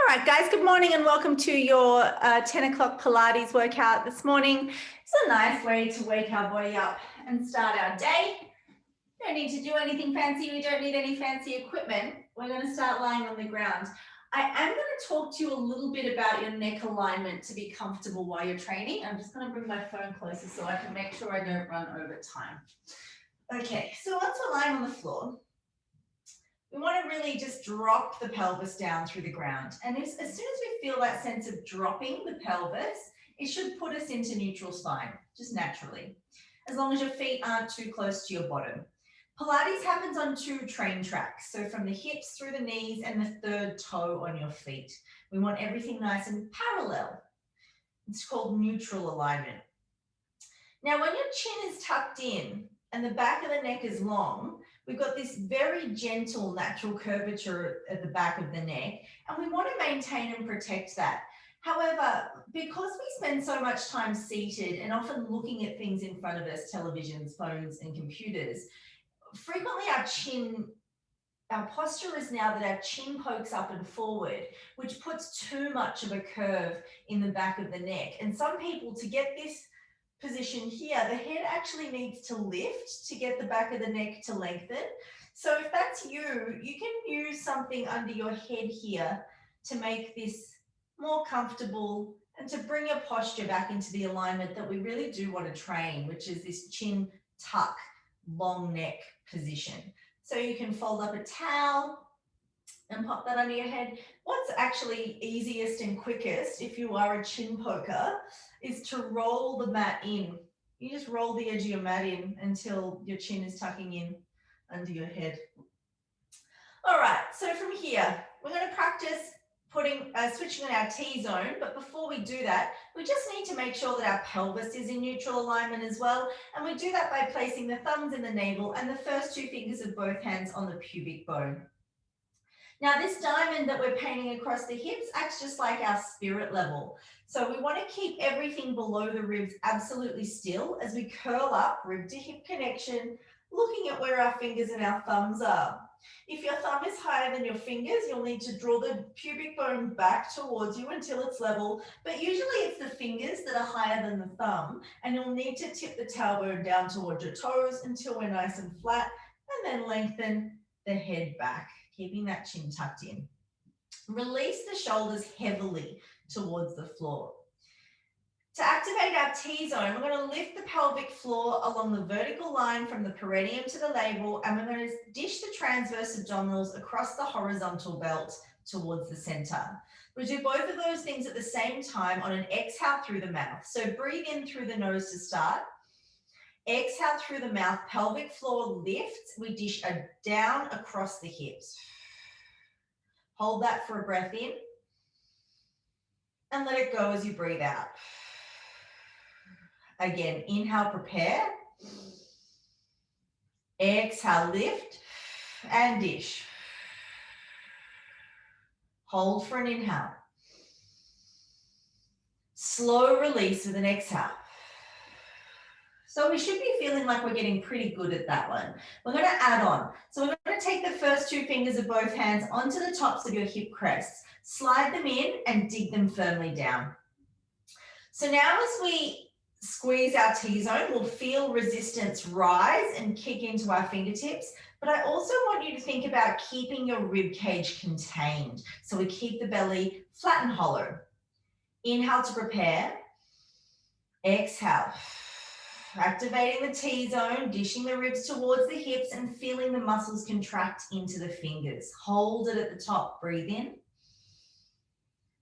All right, guys, good morning and welcome to your 10 o'clock Pilates workout this morning. It's a nice way to wake our body up and start our day. You don't need to do anything fancy. We don't need any fancy equipment. We're going to start lying on the ground. I am going to talk to you a little bit about your neck alignment to be comfortable while you're training. I'm just going to bring my phone closer so I can make sure I don't run over time. Okay, so once we're lying on the floor, we want to really just drop the pelvis down through the ground. And as soon as we feel that sense of dropping the pelvis, it should put us into neutral spine, just naturally, as long as your feet aren't too close to your bottom. Pilates happens on two train tracks, so from the hips through the knees and the third toe on your feet. We want everything nice and parallel. It's called neutral alignment. Now, when your chin is tucked in and the back of the neck is long, we've got this very gentle natural curvature at the back of the neck, and we want to maintain and protect that. However, because we spend so much time seated and often looking at things in front of us, televisions, phones, and computers, frequently our posture is now that our chin pokes up and forward, which puts too much of a curve in the back of the neck. And some people, to get this position here, the head actually needs to lift to get the back of the neck to lengthen. So if that's you, you can use something under your head here to make this more comfortable and to bring your posture back into the alignment that we really do want to train, which is this chin tuck, long neck position. So you can fold up a towel and pop that under your head. What's actually easiest and quickest, if you are a chin poker, is to roll the mat in. You just roll the edge of your mat in until your chin is tucking in under your head. All right, so from here, we're going to practice switching on our T-zone, but before we do that, we just need to make sure that our pelvis is in neutral alignment as well, and we do that by placing the thumbs in the navel and the first two fingers of both hands on the pubic bone. Now, this diamond that we're painting across the hips acts just like our spirit level. So we want to keep everything below the ribs absolutely still as we curl up, rib to hip connection, looking at where our fingers and our thumbs are. If your thumb is higher than your fingers, you'll need to draw the pubic bone back towards you until it's level, but usually it's the fingers that are higher than the thumb, and you'll need to tip the tailbone down towards your toes until we're nice and flat, and then lengthen the head back, keeping that chin tucked in. Release the shoulders heavily towards the floor. To activate our T-zone, we're going to lift the pelvic floor along the vertical line from the perineum to the navel, and we're going to dish the transverse abdominals across the horizontal belt towards the center. We'll do both of those things at the same time on an exhale through the mouth. So breathe in through the nose to start. Exhale through the mouth, pelvic floor lifts. We dish down across the hips. Hold that for a breath in. And let it go as you breathe out. Again, inhale, prepare. Exhale, lift and dish. Hold for an inhale. Slow release with an exhale. So we should be feeling like we're getting pretty good at that one. We're going to add on. So we're going to take the first two fingers of both hands onto the tops of your hip crests. Slide them in and dig them firmly down. So now as we squeeze our T-zone, we'll feel resistance rise and kick into our fingertips. But I also want you to think about keeping your rib cage contained. So we keep the belly flat and hollow. Inhale to prepare. Exhale. Activating the T-zone, dishing the ribs towards the hips and feeling the muscles contract into the fingers. Hold it at the top. Breathe in.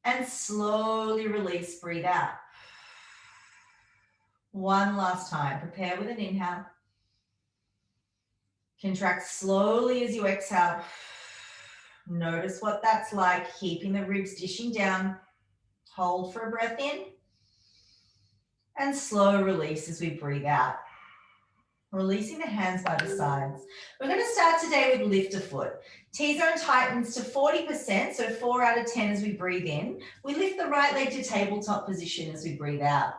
And slowly release. Breathe out. One last time. Prepare with an inhale. Contract slowly as you exhale. Notice what that's like, keeping the ribs dishing down. Hold for a breath in. And slow release as we breathe out. Releasing the hands by the sides. We're going to start today with lift a foot. T-zone tightens to 40%, so 4 out of 10 as we breathe in. We lift the right leg to tabletop position as we breathe out.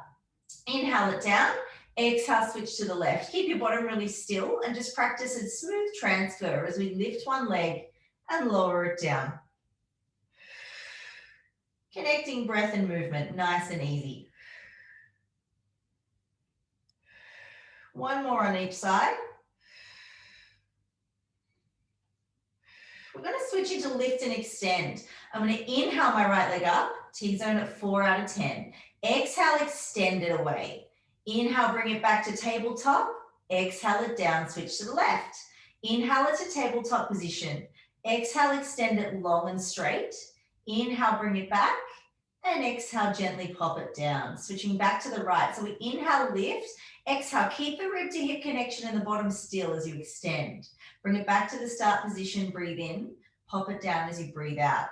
Inhale it down, exhale, switch to the left. Keep your bottom really still and just practice a smooth transfer as we lift one leg and lower it down. Connecting breath and movement, nice and easy. One more on each side. We're going to switch into lift and extend. I'm going to inhale my right leg up, T-zone at 4 out of 10. Exhale, extend it away. Inhale, bring it back to tabletop. Exhale it down, switch to the left. Inhale it to tabletop position. Exhale, extend it long and straight. Inhale, bring it back. And exhale, gently pop it down. Switching back to the right. So we inhale, lift. Exhale, keep the rib to hip connection in the bottom still as you extend. Bring it back to the start position, breathe in. Pop it down as you breathe out.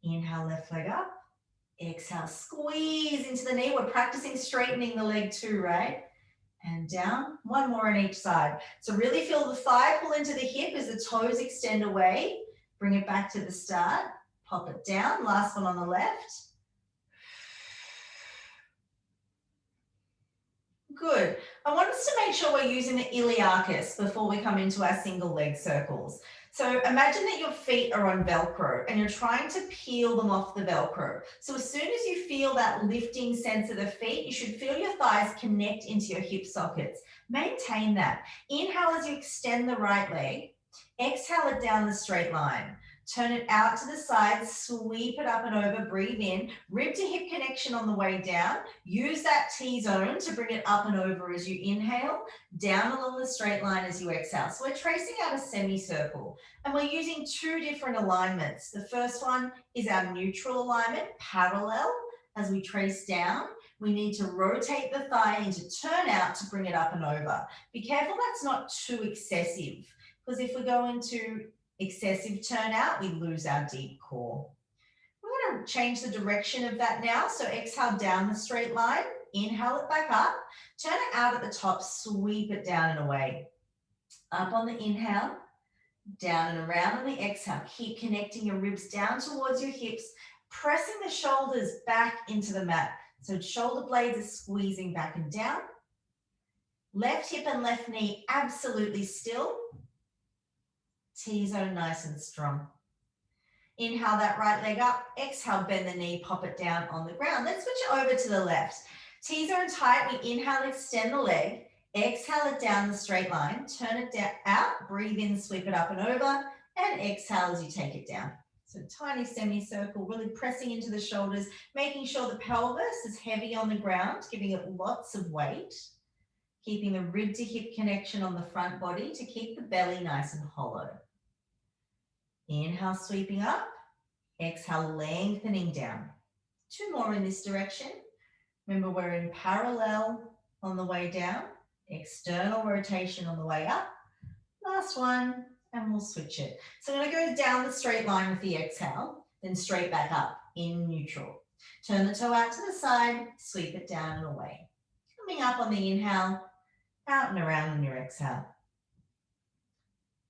Inhale, left leg up. Exhale, squeeze into the knee. We're practicing straightening the leg too, right? And down, one more on each side. So really feel the thigh pull into the hip as the toes extend away. Bring it back to the start. Pop it down, last one on the left. Good. I want us to make sure we're using the iliacus before we come into our single leg circles. So imagine that your feet are on Velcro and you're trying to peel them off the Velcro. So as soon as you feel that lifting sense of the feet, you should feel your thighs connect into your hip sockets. Maintain that. Inhale as you extend the right leg. Exhale it down the straight line. Turn it out to the side, sweep it up and over, breathe in, rib to hip connection on the way down. Use that T-zone to bring it up and over as you inhale, down along the straight line as you exhale. So we're tracing out a semicircle and we're using two different alignments. The first one is our neutral alignment, parallel. As we trace down, we need to rotate the thigh into turn out to bring it up and over. Be careful that's not too excessive, because if we go into excessive turnout, we lose our deep core. We're going to change the direction of that now. So exhale down the straight line, inhale it back up, turn it out at the top, sweep it down and away. Up on the inhale, down and around on the exhale. Keep connecting your ribs down towards your hips, pressing the shoulders back into the mat. So shoulder blades are squeezing back and down. Left hip and left knee absolutely still. T-zone nice and strong. Inhale that right leg up. Exhale, bend the knee, pop it down on the ground. Let's switch it over to the left. T-zone tight. We inhale, extend the leg. Exhale it down the straight line. Turn it down, out. Breathe in, sweep it up and over. And exhale as you take it down. So tiny semicircle, really pressing into the shoulders, making sure the pelvis is heavy on the ground, giving it lots of weight. Keeping the rib to hip connection on the front body to keep the belly nice and hollow. Inhale, sweeping up. Exhale, lengthening down. Two more in this direction. Remember, we're in parallel on the way down. External rotation on the way up. Last one, and we'll switch it. So I'm going to go down the straight line with the exhale, then straight back up in neutral. Turn the toe out to the side, sweep it down and away. Coming up on the inhale, out and around on your exhale.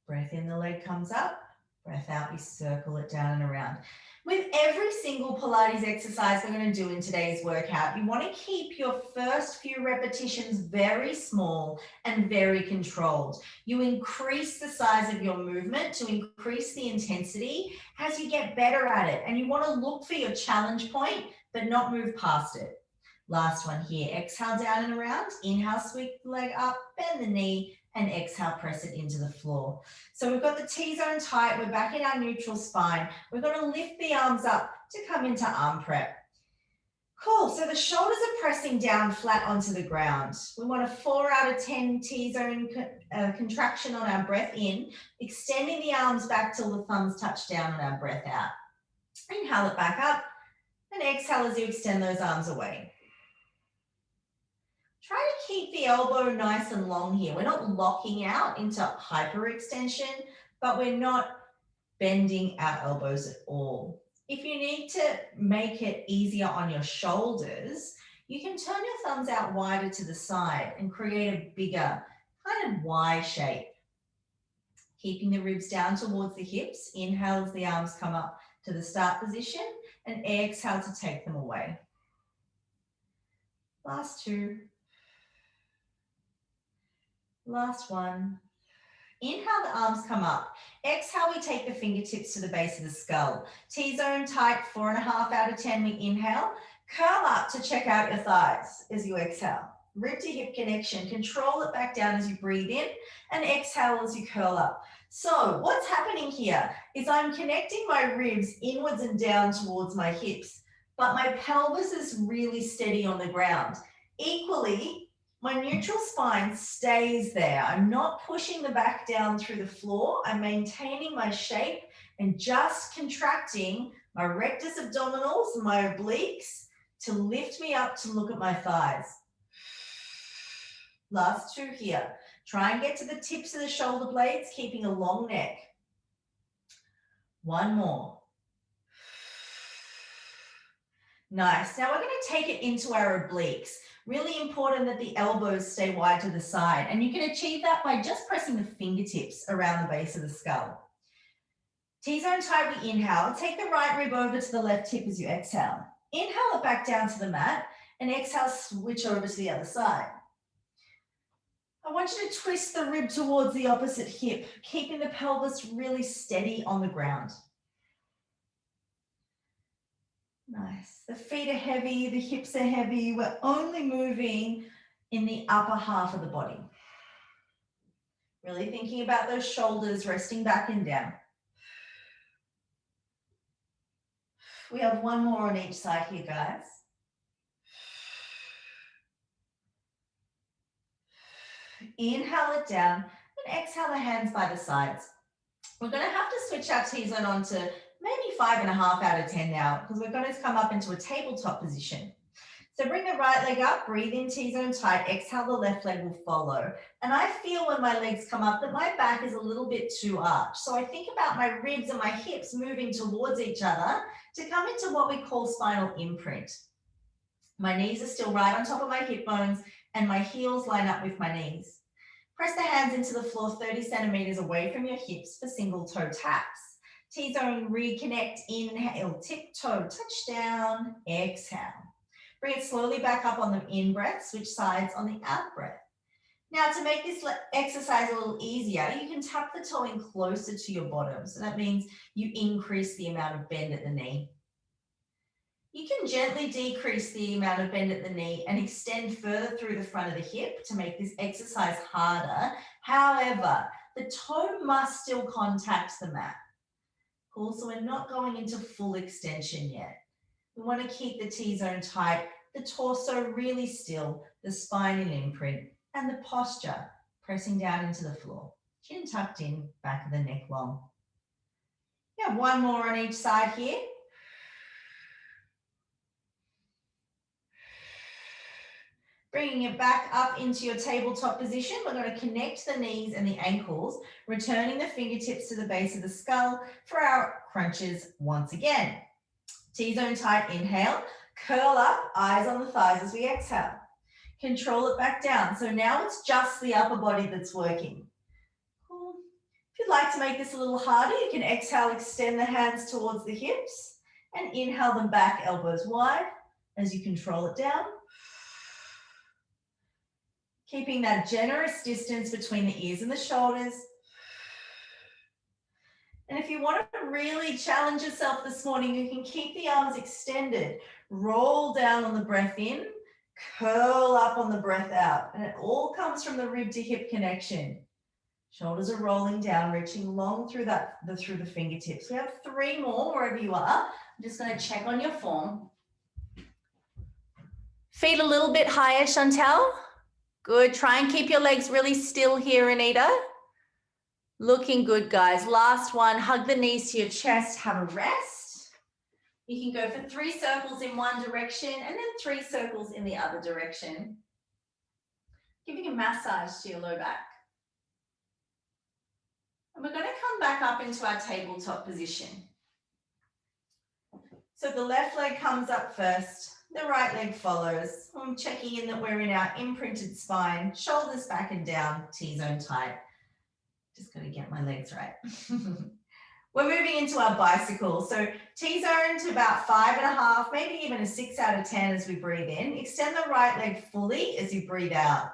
Breath in, the leg comes up. Breath out, we circle it down and around. With every single Pilates exercise we're going to do in today's workout, you want to keep your first few repetitions very small and very controlled. You increase the size of your movement to increase the intensity as you get better at it. And you want to look for your challenge point, but not move past it. Last one here, exhale down and around, inhale, sweep the leg up, bend the knee, and exhale, press it into the floor. So we've got the T-zone tight, we're back in our neutral spine. We're going to lift the arms up to come into arm prep. Cool, so the shoulders are pressing down flat onto the ground. We want a 4 out of 10 T-zone contraction on our breath in, extending the arms back till the thumbs touch down on our breath out. Inhale it back up, and exhale as you extend those arms away. Try to keep the elbow nice and long here. We're not locking out into hyperextension, but we're not bending our elbows at all. If you need to make it easier on your shoulders, you can turn your thumbs out wider to the side and create a bigger kind of Y shape. Keeping the ribs down towards the hips. Inhale as the arms come up to the start position and exhale to take them away. Last two. Last one. inhale, the arms come up. Exhale, we take the fingertips to the base of the skull. T-zone tight, 4.5 out of 10, we inhale. Curl up to check out your thighs as you exhale. Rib to hip connection, control it back down as you breathe in, and exhale as you curl up. So what's happening here is I'm connecting my ribs inwards and down towards my hips, but my pelvis is really steady on the ground. Equally, my neutral spine stays there. I'm not pushing the back down through the floor. I'm maintaining my shape and just contracting my rectus abdominals, my obliques, to lift me up to look at my thighs. Last two here. Try and get to the tips of the shoulder blades, keeping a long neck. One more. Nice. Now we're going to take it into our obliques. Really important that the elbows stay wide to the side. And you can achieve that by just pressing the fingertips around the base of the skull. T-zone tight, we inhale. Take the right rib over to the left hip as you exhale. Inhale it back down to the mat and exhale, switch over to the other side. I want you to twist the rib towards the opposite hip, keeping the pelvis really steady on the ground. Nice. The feet are heavy, the hips are heavy. We're only moving in the upper half of the body. Really thinking about those shoulders resting back and down. We have one more on each side here, guys. Inhale it down and exhale the hands by the sides. We're going to have to switch our T-zone on to maybe 5.5 out of 10 now, because we're going to come up into a tabletop position. So bring the right leg up, breathe in, T-zone tight, exhale, the left leg will follow. And I feel when my legs come up that my back is a little bit too arched. So I think about my ribs and my hips moving towards each other to come into what we call spinal imprint. My knees are still right on top of my hip bones and my heels line up with my knees. Press the hands into the floor 30 centimeters away from your hips for single toe taps. T-zone, reconnect, inhale, tiptoe, touch down, exhale. Bring it slowly back up on the in-breath, switch sides on the out-breath. Now to make this exercise a little easier, you can tuck the toe in closer to your bottom. So that means you increase the amount of bend at the knee. You can gently decrease the amount of bend at the knee and extend further through the front of the hip to make this exercise harder. However, the toe must still contact the mat. Cool, so we're not going into full extension yet. We want to keep the T-zone tight, the torso really still, the spine in imprint, and the posture pressing down into the floor. Chin tucked in, back of the neck long. You have one more on each side here. Bringing it back up into your tabletop position, we're going to connect the knees and the ankles, returning the fingertips to the base of the skull for our crunches once again. T-zone tight, inhale, curl up, eyes on the thighs as we exhale. Control it back down. So now it's just the upper body that's working. Cool. If you'd like to make this a little harder, you can exhale, extend the hands towards the hips and inhale them back, elbows wide as you control it down. Keeping that generous distance between the ears and the shoulders. And if you want to really challenge yourself this morning, you can keep the arms extended, roll down on the breath in, curl up on the breath out. And it all comes from the rib to hip connection. Shoulders are rolling down, reaching long through the fingertips. We have 3 more wherever you are. I'm just going to check on your form. Feet a little bit higher, Chantel. Good. Try and keep your legs really still here, Anita. Looking good, guys. Last one. Hug the knees to your chest. Have a rest. You can go for 3 circles in one direction and then 3 circles in the other direction. Giving a massage to your low back. And we're going to come back up into our tabletop position. So the left leg comes up first. The right leg follows. I'm checking in that we're in our imprinted spine, shoulders back and down, T-zone tight. Just got to get my legs right. We're moving into our bicycle. So T-zone to about 5.5, maybe even a 6 out of 10 as we breathe in. Extend the right leg fully as you breathe out.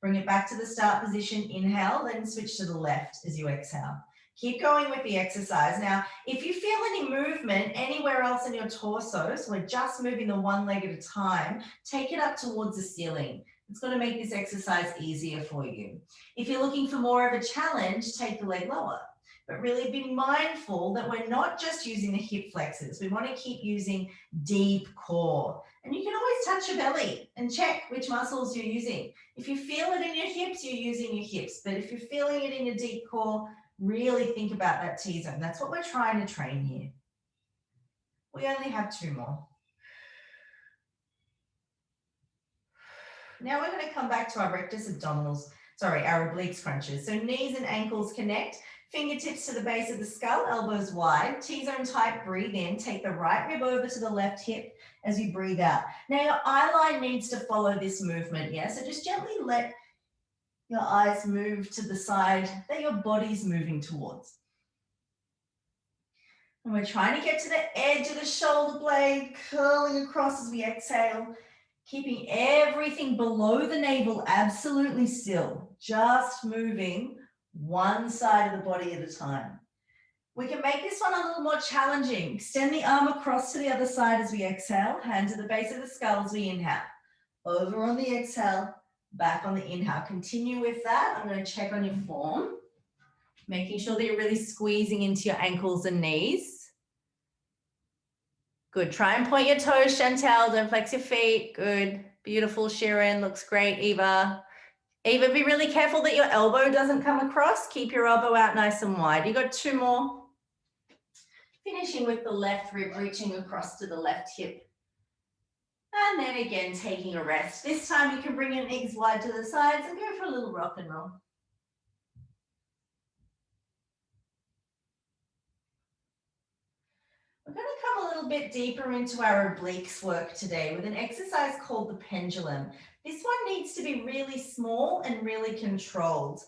Bring it back to the start position, inhale, then switch to the left as you exhale. Keep going with the exercise. Now, if you feel any movement anywhere else in your torso, so we're just moving the one leg at a time, take it up towards the ceiling. It's going to make this exercise easier for you. If you're looking for more of a challenge, take the leg lower. But really be mindful that we're not just using the hip flexors. We want to keep using deep core. And you can always touch your belly and check which muscles you're using. If you feel it in your hips, you're using your hips. But if you're feeling it in your deep core, really think about that T-zone. That's what we're trying to train here. We only have 2 more. Now we're going to come back to our rectus abdominals, our obliques crunches. So knees and ankles connect. Fingertips to the base of the skull, elbows wide, T-zone tight, breathe in, take the right rib over to the left hip as you breathe out. Now your eye line needs to follow this movement, yeah? So just gently let your eyes move to the side that your body's moving towards. And we're trying to get to the edge of the shoulder blade, curling across as we exhale, keeping everything below the navel absolutely still, just moving one side of the body at a time. We can make this one a little more challenging. Extend the arm across to the other side as we exhale, hand to the base of the skull as we inhale. Over on the exhale, back on the inhale. Continue with that. I'm going to check on your form, making sure that you're really squeezing into your ankles and knees. Good. Try and point your toes, Chantel. Don't flex your feet. Good. Beautiful, Sharon. Looks great, Eva. Eva, be really careful that your elbow doesn't come across. Keep your elbow out nice and wide. You got 2 more. Finishing with the left rib, reaching across to the left hip. And then again, taking a rest. This time you can bring your knees wide to the sides and go for a little rock and roll. We're going to come a little bit deeper into our obliques work today with an exercise called the pendulum. This one needs to be really small and really controlled.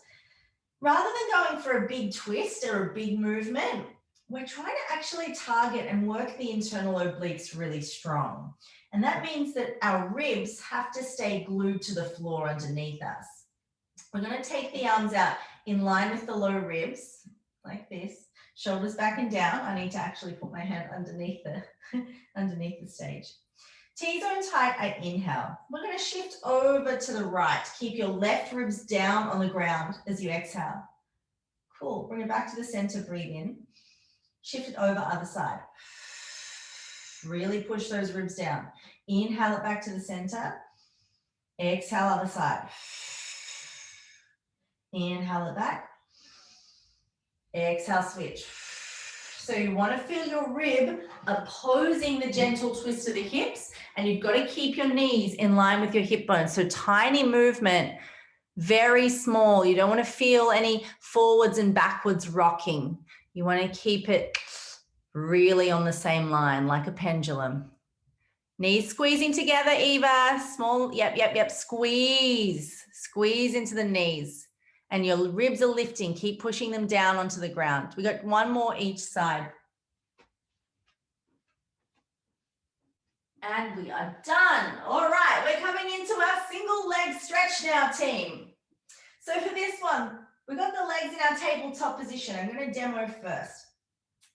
Rather than going for a big twist or a big movement, we're trying to actually target and work the internal obliques really strong. And that means that our ribs have to stay glued to the floor underneath us. We're going to take the arms out in line with the low ribs, like this. Shoulders back and down. I need to actually put my hand underneath the stage. T-zone tight, I inhale. We're going to shift over to the right. Keep your left ribs down on the ground as you exhale. Cool. Bring it back to the center. Breathe in. Shift it over other side. Really push those ribs down. Inhale it back to the center. Exhale other side. Inhale it back. Exhale, switch. So you want to feel your rib opposing the gentle twist of the hips, and you've got to keep your knees in line with your hip bones. So tiny movement, very small. You don't want to feel any forwards and backwards rocking. You want to keep it really on the same line, like a pendulum. Knees squeezing together, Eva. Small, yep. Squeeze into the knees. And your ribs are lifting. Keep pushing them down onto the ground. We got 1 more each side. And we are done. All right, we're coming into our single leg stretch now, team. So for this one, we've got the legs in our tabletop position. I'm going to demo first.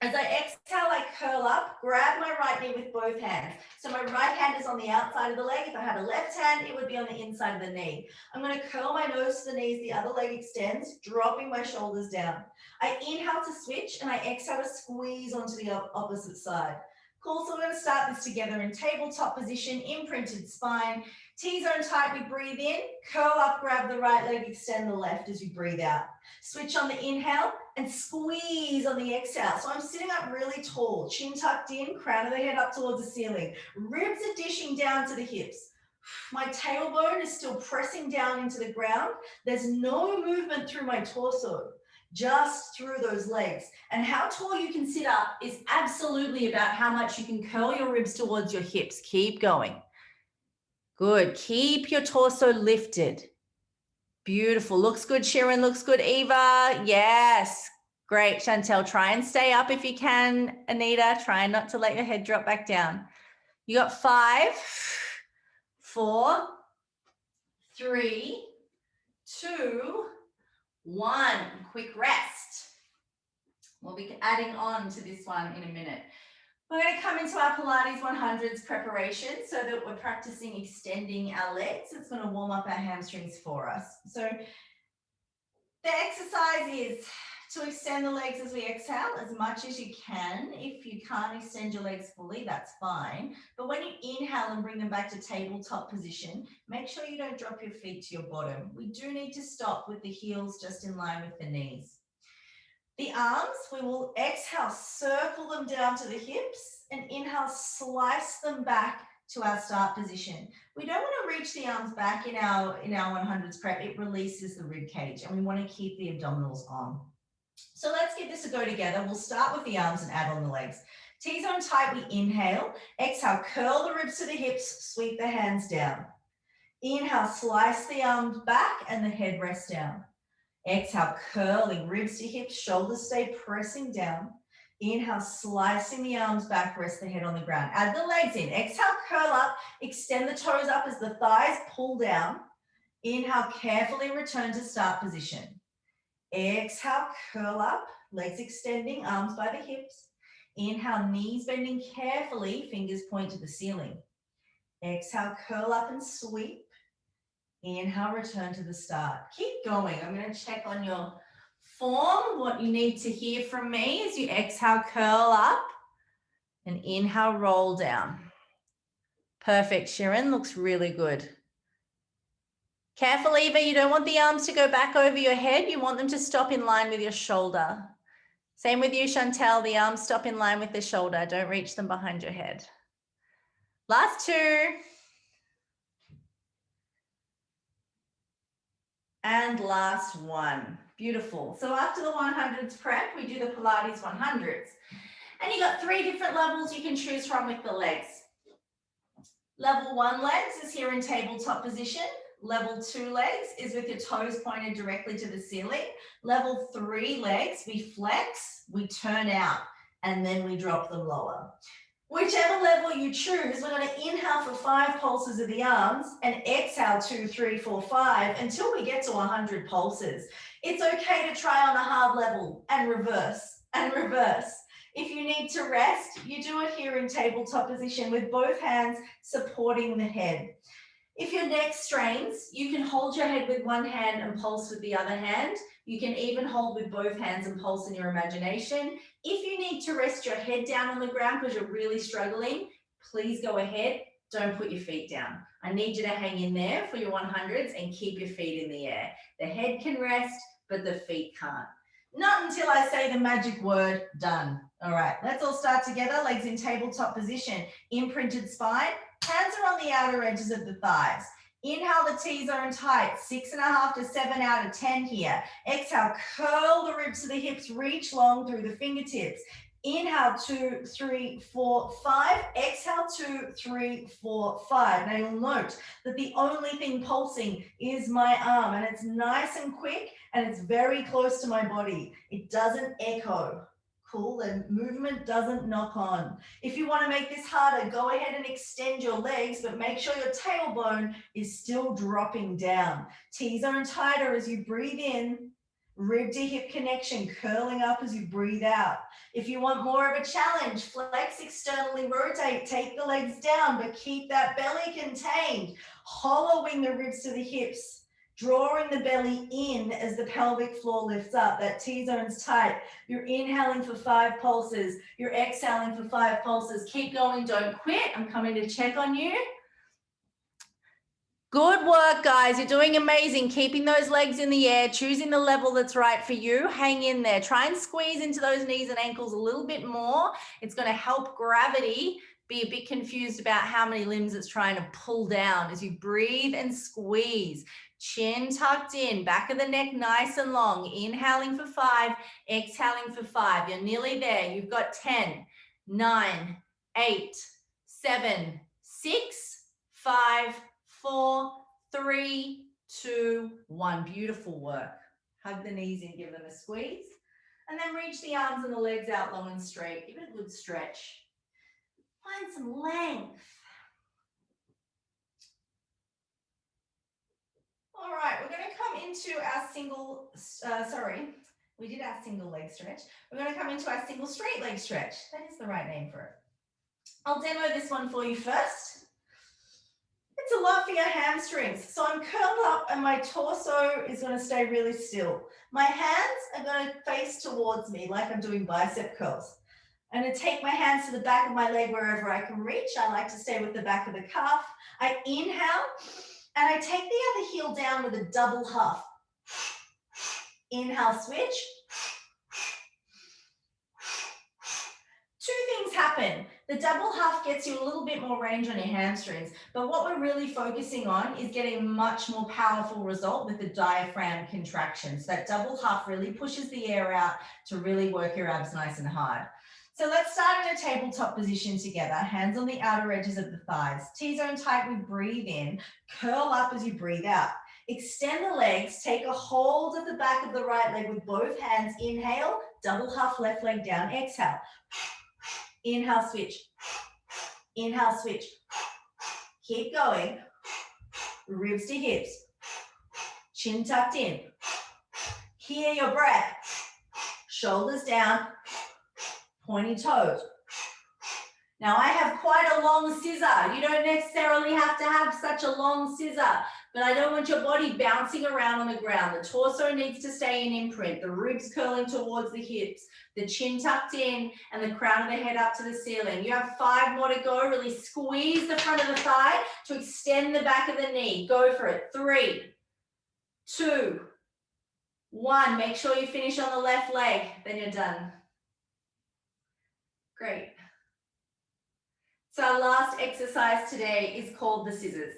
As I exhale, I curl up, grab my right knee with both hands. So my right hand is on the outside of the leg. If I had a left hand, it would be on the inside of the knee. I'm going to curl my nose to the knees, the other leg extends, dropping my shoulders down. I inhale to switch and I exhale to squeeze onto the opposite side. Cool, so we're going to start this together in tabletop position, imprinted spine. T-zone tight, we breathe in, curl up, grab the right leg, extend the left as you breathe out. Switch on the inhale and squeeze on the exhale. So I'm sitting up really tall, chin tucked in, crown of the head up towards the ceiling. Ribs are dishing down to the hips. My tailbone is still pressing down into the ground. There's no movement through my torso, just through those legs. And how tall you can sit up is absolutely about how much you can curl your ribs towards your hips. Keep going. Good. Keep your torso lifted. Beautiful. Looks good, Sharon. Looks good, Eva. Yes. Great, Chantel. Try and stay up if you can, Anita. Try not to let your head drop back down. You got 5, 4, 3, 2, 1. Quick rest. We'll be adding on to this one in a minute. We're going to come into our Pilates 100s preparation so that we're practicing extending our legs. It's going to warm up our hamstrings for us. So the exercise is to extend the legs as we exhale as much as you can. If you can't extend your legs fully, that's fine. But when you inhale and bring them back to tabletop position, make sure you don't drop your feet to your bottom. We do need to stop with the heels just in line with the knees. The arms, we will exhale, circle them down to the hips, and inhale, slice them back to our start position. We don't want to reach the arms back in our 100s prep. It releases the rib cage, and we want to keep the abdominals on. So let's give this a go together. We'll start with the arms and add on the legs. T-zone tight, we inhale. Exhale, curl the ribs to the hips, sweep the hands down. Inhale, slice the arms back and the head rests down. Exhale, curling ribs to hips, shoulders stay pressing down. Inhale, slicing the arms back, rest the head on the ground. Add the legs in. Exhale, curl up, extend the toes up as the thighs pull down. Inhale, carefully return to start position. Exhale, curl up, legs extending, arms by the hips. Inhale, knees bending carefully, fingers point to the ceiling. Exhale, curl up and sweep. Inhale, return to the start. Keep going. I'm going to check on your form, what you need to hear from me as you exhale, curl up, and inhale, roll down. Perfect, Sharon. Looks really good. Careful, Eva. You don't want the arms to go back over your head. You want them to stop in line with your shoulder. Same with you, Chantel. The arms stop in line with the shoulder. Don't reach them behind your head. Last 2. And last 1. Beautiful. So after the 100s prep, we do the Pilates 100s. And you got 3 different levels you can choose from with the legs. Level 1 legs is here in tabletop position. Level 2 legs is with your toes pointed directly to the ceiling. Level 3 legs, we flex, we turn out, and then we drop them lower. Whichever level you choose, we're going to inhale for 5 pulses of the arms and exhale 2, 3, 4, 5 until we get to 100 pulses. It's okay to try on a hard level and reverse and reverse. If you need to rest, you do it here in tabletop position with both hands supporting the head. If your neck strains, you can hold your head with one hand and pulse with the other hand. You can even hold with both hands and pulse in your imagination. If you need to rest your head down on the ground because you're really struggling, please go ahead. Don't put your feet down. I need you to hang in there for your 100s and keep your feet in the air. The head can rest, but the feet can't. Not until I say the magic word, done. All right, let's all start together. Legs in tabletop position, imprinted spine. Hands are on the outer edges of the thighs. Inhale the T-zone tight, 6.5 to 7 out of 10 here. Exhale, curl the ribs to the hips, reach long through the fingertips. Inhale, 2, 3, 4, 5. Exhale, 2, 3, 4, 5. Now you'll note that the only thing pulsing is my arm, and it's nice and quick, and it's very close to my body. It doesn't echo. Cool, the movement doesn't knock on. If you want to make this harder, go ahead and extend your legs, but make sure your tailbone is still dropping down. T-zone tighter as you breathe in, rib to hip connection, curling up as you breathe out. If you want more of a challenge, flex, externally rotate, take the legs down, but keep that belly contained, hollowing the ribs to the hips. Drawing the belly in as the pelvic floor lifts up. That T-zone's tight. You're inhaling for 5 pulses. You're exhaling for 5 pulses. Keep going, don't quit. I'm coming to check on you. Good work, guys. You're doing amazing. Keeping those legs in the air, choosing the level that's right for you. Hang in there. Try and squeeze into those knees and ankles a little bit more. It's going to help gravity be a bit confused about how many limbs it's trying to pull down as you breathe and squeeze. Chin tucked in, back of the neck nice and long. Inhaling for 5, exhaling for 5. You're nearly there. You've got 10, 9, 8, 7, 6, 5, 4, 3, 2, 1. Beautiful work. Hug the knees in, give them a squeeze. And then reach the arms and the legs out long and straight. Give it a good stretch. Find some length. All right, we're going to come into our single, we did our single leg stretch. We're going to come into our single straight leg stretch. That is the right name for it. I'll demo this one for you first. It's a lot for your hamstrings. So I'm curled up and my torso is going to stay really still. My hands are going to face towards me like I'm doing bicep curls. I'm going to take my hands to the back of my leg wherever I can reach. I like to stay with the back of the calf. I inhale and I take the other heel down with a double huff. Inhale, switch. Two things happen. The double huff gets you a little bit more range on your hamstrings, but what we're really focusing on is getting a much more powerful result with the diaphragm contraction. So that double huff really pushes the air out to really work your abs nice and hard. So let's start in a tabletop position together, hands on the outer edges of the thighs. T-zone tight, we breathe in, curl up as you breathe out. Extend the legs, take a hold of the back of the right leg with both hands. Inhale, double huff, left leg down, exhale. Inhale, switch. Inhale, switch. Keep going. Ribs to hips. Chin tucked in. Hear your breath. Shoulders down. Pointy toes. Now I have quite a long scissor. You don't necessarily have to have such a long scissor, but I don't want your body bouncing around on the ground. The torso needs to stay in imprint, the ribs curling towards the hips, the chin tucked in, and the crown of the head up to the ceiling. You have 5 more to go. Really squeeze the front of the thigh to extend the back of the knee. Go for it. 3, 2, 1. Make sure you finish on the left leg, then you're done. Great. So our last exercise today is called the scissors.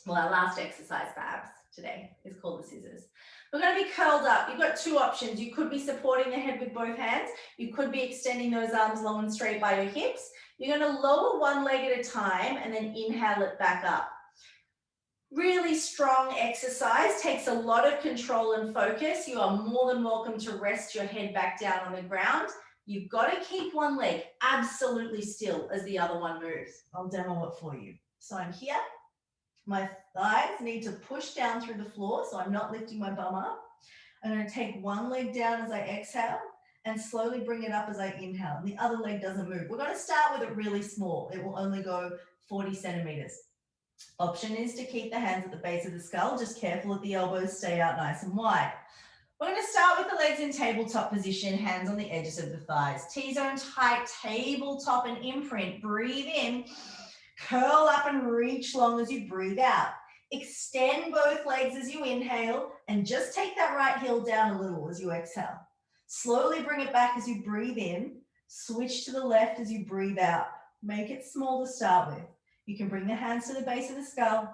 Well, our last exercise for abs today is called the scissors. We're going to be curled up. You've got 2 options. You could be supporting the head with both hands. You could be extending those arms long and straight by your hips. You're going to lower one leg at a time and then inhale it back up. Really strong exercise, takes a lot of control and focus. You are more than welcome to rest your head back down on the ground. You've got to keep one leg absolutely still as the other one moves. I'll demo it for you. So I'm here. My thighs need to push down through the floor, so I'm not lifting my bum up. I'm going to take one leg down as I exhale and slowly bring it up as I inhale. The other leg doesn't move. We're going to start with it really small. It will only go 40 centimeters. Option is to keep the hands at the base of the skull. Just careful that the elbows stay out nice and wide. We're going to start with the legs in tabletop position, hands on the edges of the thighs. T-zone tight, tabletop and imprint. Breathe in, curl up and reach long as you breathe out. Extend both legs as you inhale and just take that right heel down a little as you exhale. Slowly bring it back as you breathe in. Switch to the left as you breathe out. Make it small to start with. You can bring the hands to the base of the skull.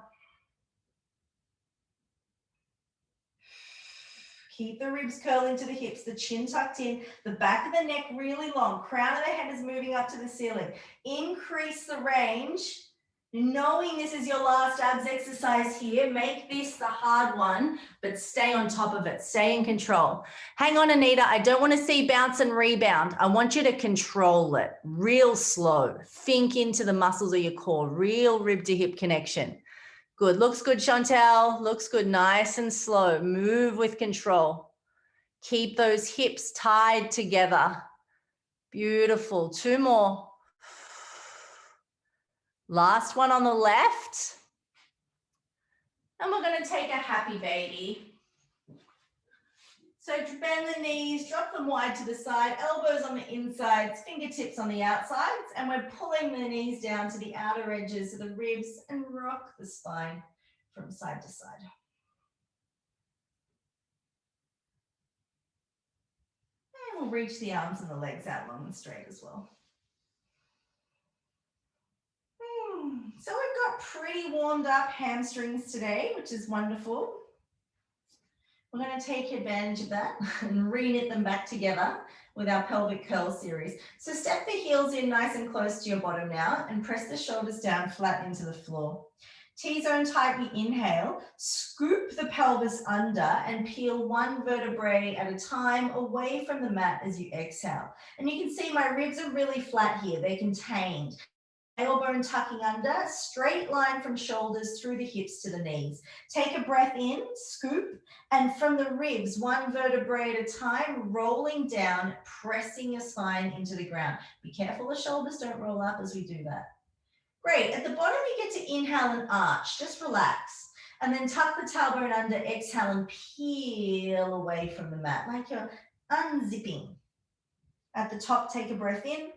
Keep the ribs curling to the hips, the chin tucked in, the back of the neck really long, crown of the head is moving up to the ceiling. Increase the range, knowing this is your last abs exercise here. Make this the hard one, but stay on top of it, stay in control. Hang on, Anita, I don't want to see bounce and rebound. I want you to control it, real slow. Think into the muscles of your core, real rib to hip connection. Good, looks good, Chantel. Looks good, nice and slow. Move with control. Keep those hips tied together. Beautiful, 2 more. Last one on the left. And we're going to take a happy baby. So bend the knees, drop them wide to the side, elbows on the insides, fingertips on the outsides, and we're pulling the knees down to the outer edges of the ribs and rock the spine from side to side. And we'll reach the arms and the legs out long and straight as well. So we've got pretty warmed up hamstrings today, which is wonderful. We're going to take advantage of that and re-knit them back together with our pelvic curl series. So step the heels in nice and close to your bottom now and press the shoulders down flat into the floor. T-zone tight, we inhale, scoop the pelvis under and peel 1 vertebrae at a time away from the mat as you exhale. And you can see my ribs are really flat here, they're contained. tailbone tucking under, straight line from shoulders through the hips to the knees. Take a breath in, scoop, and from the ribs, one vertebrae at a time, rolling down, pressing your spine into the ground. Be careful the shoulders don't roll up as we do that. Great. At the bottom, you get to inhale and arch. Just relax. And then tuck the tailbone under, exhale and peel away from the mat, like you're unzipping. At the top, take a breath in.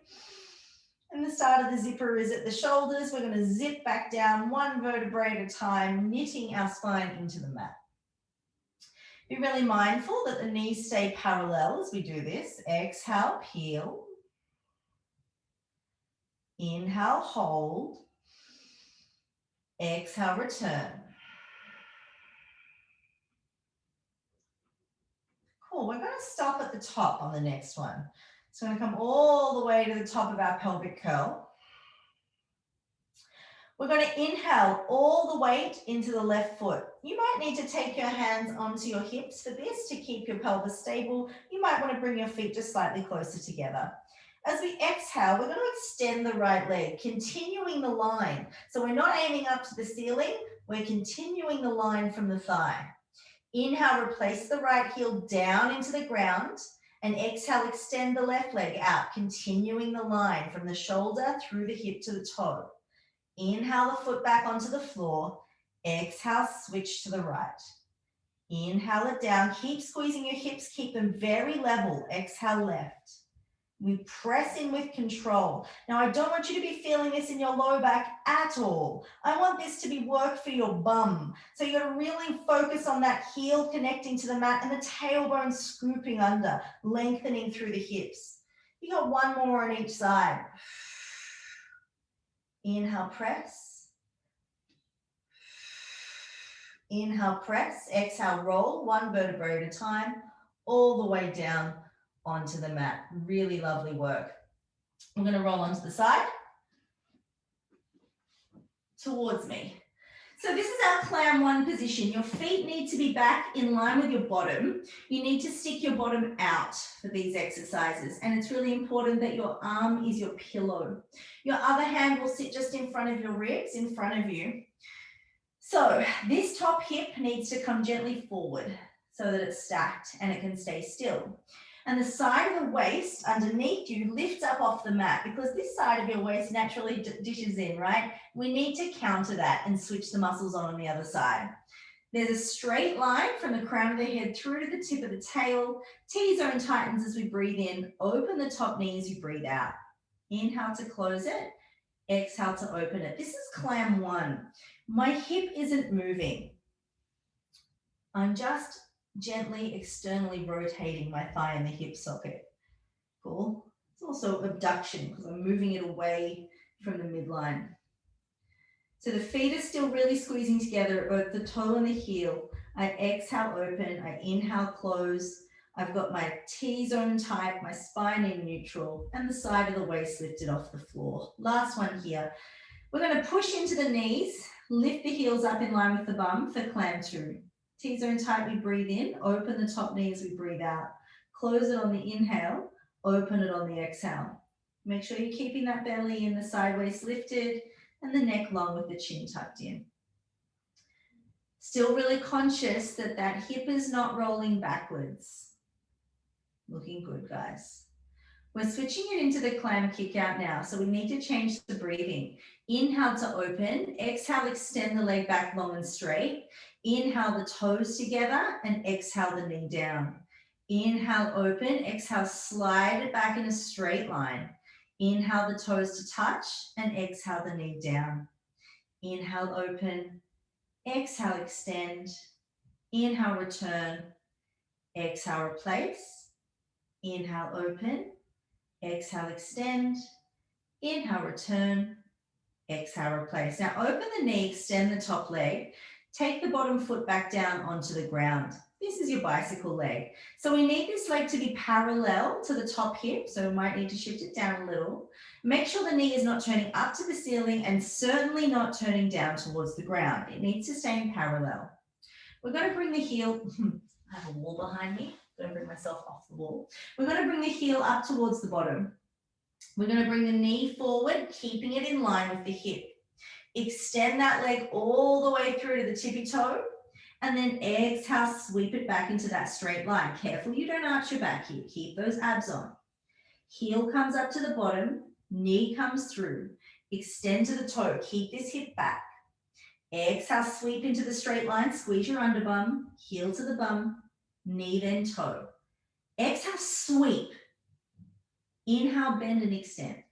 And the start of the zipper is at the shoulders. We're going to zip back down one vertebrae at a time, knitting our spine into the mat. Be really mindful that the knees stay parallel as we do this. Exhale, peel. Inhale, hold. Exhale, return. Cool, we're going to stop at the top on the next one. So we're going to come all the way to the top of our pelvic curl. We're going to inhale all the weight into the left foot. You might need to take your hands onto your hips for this to keep your pelvis stable. You might want to bring your feet just slightly closer together. As we exhale, we're going to extend the right leg, continuing the line. So we're not aiming up to the ceiling, we're continuing the line from the thigh. Inhale, replace the right heel down into the ground, and exhale, extend the left leg out, continuing the line from the shoulder through the hip to the toe. Inhale the foot back onto the floor, exhale, switch to the right. Inhale it down, keep squeezing your hips, keep them very level, exhale left. We press in with control. Now, I don't want you to be feeling this in your low back at all. I want this to be work for your bum. So you're going to really focus on that heel connecting to the mat and the tailbone scooping under, lengthening through the hips. You got one more on each side. Inhale, press. Inhale, press. Exhale, roll one vertebrae at a time, all the way down onto the mat. Really lovely work. I'm going to roll onto the side towards me. So this is our clam one position. Your feet need to be back in line with your bottom. You need to stick your bottom out for these exercises. And it's really important that your arm is your pillow. Your other hand will sit just in front of your ribs, in front of you. So this top hip needs to come gently forward so that it's stacked and it can stay still. And the side of the waist underneath you lifts up off the mat because this side of your waist naturally dishes in, right? We need to counter that and switch the muscles on the other side. There's a straight line from the crown of the head through to the tip of the tail. T-zone tightens as we breathe in. Open the top knee as you breathe out. Inhale to close it. Exhale to open it. This is clam one. My hip isn't moving. I'm just gently externally rotating my thigh in the hip socket. Cool. It's also abduction because I'm moving it away from the midline. So the feet are still really squeezing together, both the toe and the heel. I exhale, open. I inhale, close. I've got my T-zone tight, my spine in neutral, and the side of the waist lifted off the floor. Last one here. We're going to push into the knees, lift the heels up in line with the bum for clam two. T-zone tight, we breathe in, open the top knee as we breathe out. Close it on the inhale, open it on the exhale. Make sure you're keeping that belly in the side waist lifted and the neck long with the chin tucked in. Still really conscious that that hip is not rolling backwards. Looking good, guys. We're switching it into the clam kick out now, so we need to change the breathing. Inhale to open, exhale, extend the leg back long and straight. Inhale the toes together and exhale the knee down. Inhale, open, exhale, slide it back in a straight line. Inhale the toes to touch and exhale the knee down. Inhale, open, exhale, extend. Inhale, return. Exhale, replace. Inhale, open. Exhale, extend. Inhale, return. Exhale, replace. Now open the knee, extend the top leg. Take the bottom foot back down onto the ground. This is your bicycle leg. So we need this leg to be parallel to the top hip. So we might need to shift it down a little. Make sure the knee is not turning up to the ceiling and certainly not turning down towards the ground. It needs to stay in parallel. We're going to bring the heel, I have a wall behind me. I'm going to bring myself off the wall. We're going to bring the heel up towards the bottom. We're going to bring the knee forward, keeping it in line with the hip. Extend that leg all the way through to the tippy toe, and then exhale, sweep it back into that straight line. Careful you don't arch your back here. Keep those abs on. Heel comes up to the bottom, knee comes through. Extend to the toe, keep this hip back. Exhale, sweep into the straight line, squeeze your underbum, heel to the bum, knee then toe. Exhale, sweep. Inhale, bend and extend.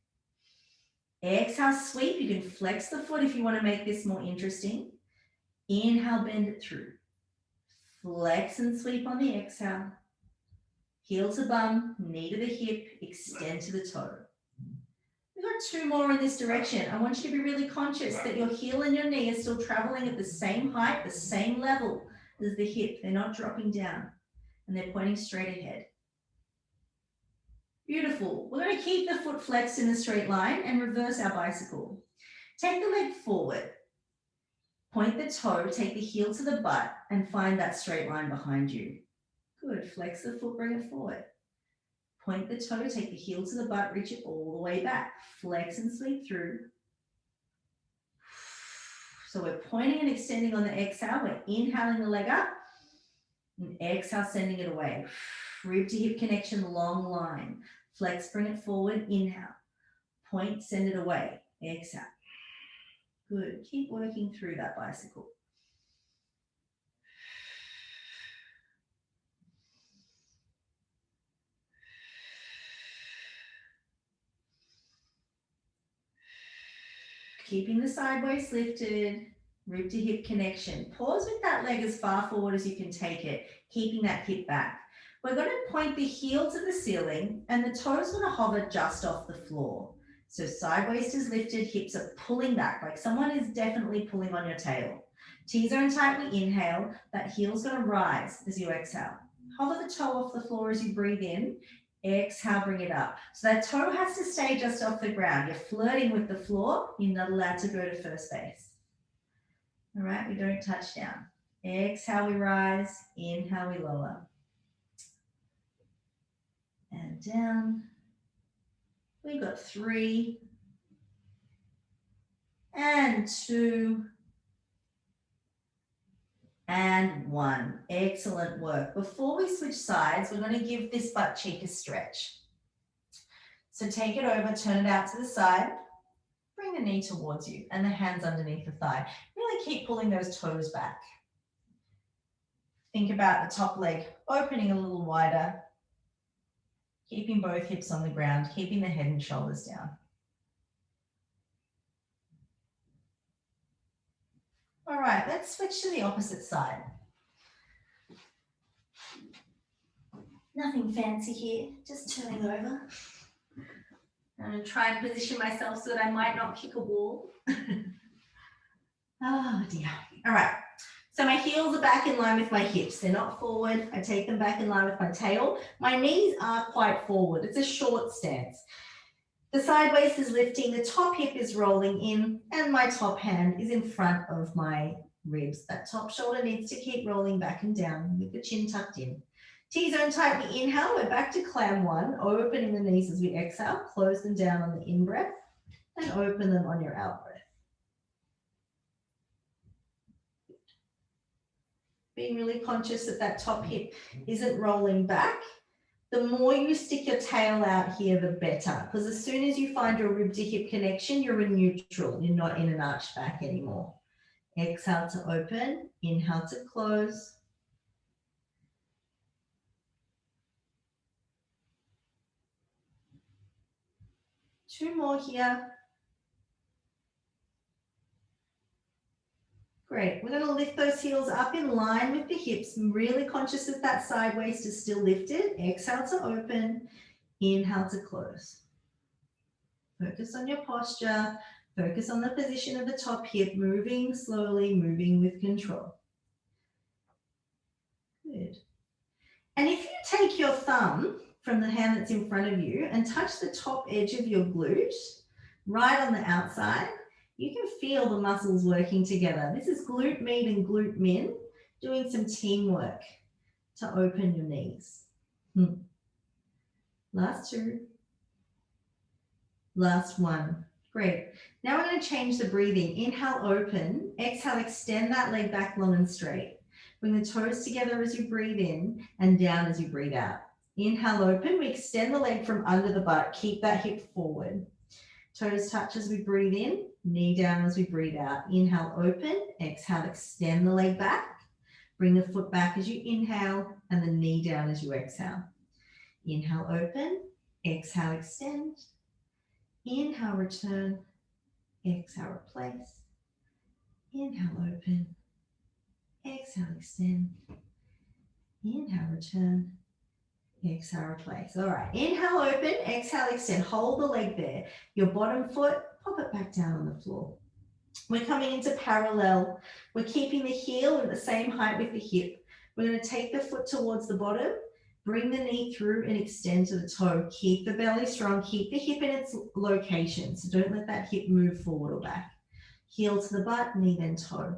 Exhale, sweep. You can flex the foot if you want to make this more interesting. Inhale, bend it through. Flex and sweep on the exhale. Heel to bum, knee to the hip, extend to the toe. We've got 2 more in this direction. I want you to be really conscious that your heel and your knee are still traveling at the same height, the same level as the hip. They're not dropping down and they're pointing straight ahead. Beautiful. We're going to keep the foot flexed in a straight line and reverse our bicycle. Take the leg forward. Point the toe, take the heel to the butt and find that straight line behind you. Good. Flex the foot, bring it forward. Point the toe, take the heel to the butt, reach it all the way back. Flex and sweep through. So we're pointing and extending on the exhale. We're inhaling the leg up and exhale, sending it away. Rib to hip connection, long line. Flex, bring it forward, inhale. Point, send it away. Exhale. Good. Keep working through that bicycle. Keeping the side waist lifted, rib to hip connection. Pause with that leg as far forward as you can take it, keeping that hip back. We're going to point the heel to the ceiling and the toes going to hover just off the floor. So side waist is lifted, hips are pulling back, like someone is definitely pulling on your tail. T-zone tightly inhale, that heel's going to rise as you exhale. Hover the toe off the floor as you breathe in. Exhale, bring it up. So that toe has to stay just off the ground. You're flirting with the floor. You're not allowed to go to first base. All right, we don't touch down. Exhale, we rise. Inhale, we lower. And down. We've got 3 and 2 and 1. Excellent work. Before we switch sides, we're going to give this butt cheek a stretch. So take it over, turn it out to the side, bring the knee towards you and the hands underneath the thigh. Really keep pulling those toes back. Think about the top leg opening a little wider, keeping both hips on the ground, keeping the head and shoulders down. All right, let's switch to the opposite side. Nothing fancy here, just turning over. I'm going to try and position myself so that I might not kick a ball. Oh dear. All right, so my heels are back in line with my hips. They're not forward. I take them back in line with my tail. My knees are quite forward. It's a short stance. The side waist is lifting, the top hip is rolling in, and my top hand is in front of my ribs. That top shoulder needs to keep rolling back and down with the chin tucked in. T-zone tightly inhale, we're back to clam 1, opening the knees as we exhale, close them down on the in-breath, and open them on your out-breath. Being really conscious that that top hip isn't rolling back. The more you stick your tail out here, the better. Because as soon as you find your rib to hip connection, you're in neutral. You're not in an arched back anymore. Exhale to open, inhale to close. Two more here. Great. We're going to lift those heels up in line with the hips. I'm really conscious that that side waist is still lifted. Exhale to open. Inhale to close. Focus on your posture. Focus on the position of the top hip. Moving slowly, moving with control. Good. And if you take your thumb from the hand that's in front of you and touch the top edge of your glute, right on the outside, you can feel the muscles working together. This is glute med and glute min doing some teamwork to open your knees. Last 2. Last one. Great. Now we're going to change the breathing. Inhale, open. Exhale, extend that leg back long and straight. Bring the toes together as you breathe in and down as you breathe out. Inhale, open. We extend the leg from under the butt. Keep that hip forward. Toes touch as we breathe in. Knee down as we breathe out. Inhale, open. Exhale, extend the leg back. Bring the foot back as you inhale and the knee down as you exhale. Inhale, open. Exhale, extend. Inhale, return. Exhale, replace. Inhale, open. Exhale, extend. Inhale, return. Exhale, replace. All right. Inhale, open. Exhale, extend. Hold the leg there. Your bottom foot, pop it back down on the floor. We're coming into parallel. We're keeping the heel at the same height with the hip. We're going to take the foot towards the bottom. Bring the knee through and extend to the toe. Keep the belly strong. Keep the hip in its location. So don't let that hip move forward or back. Heel to the butt, knee then toe.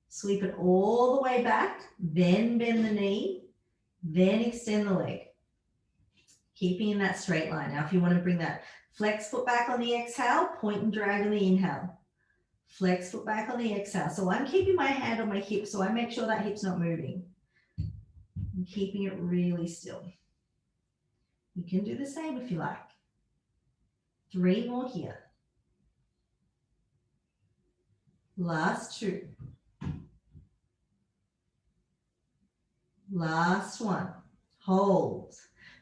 Sweep it all the way back. Then bend the knee. Then extend the leg. Keeping in that straight line. Now if you want to bring that flex foot back on the exhale, point and drag on the inhale. Flex foot back on the exhale. So I'm keeping my hand on my hip so I make sure that hip's not moving. I'm keeping it really still. You can do the same if you like. 3 more here. Last 2. Last 1. Hold.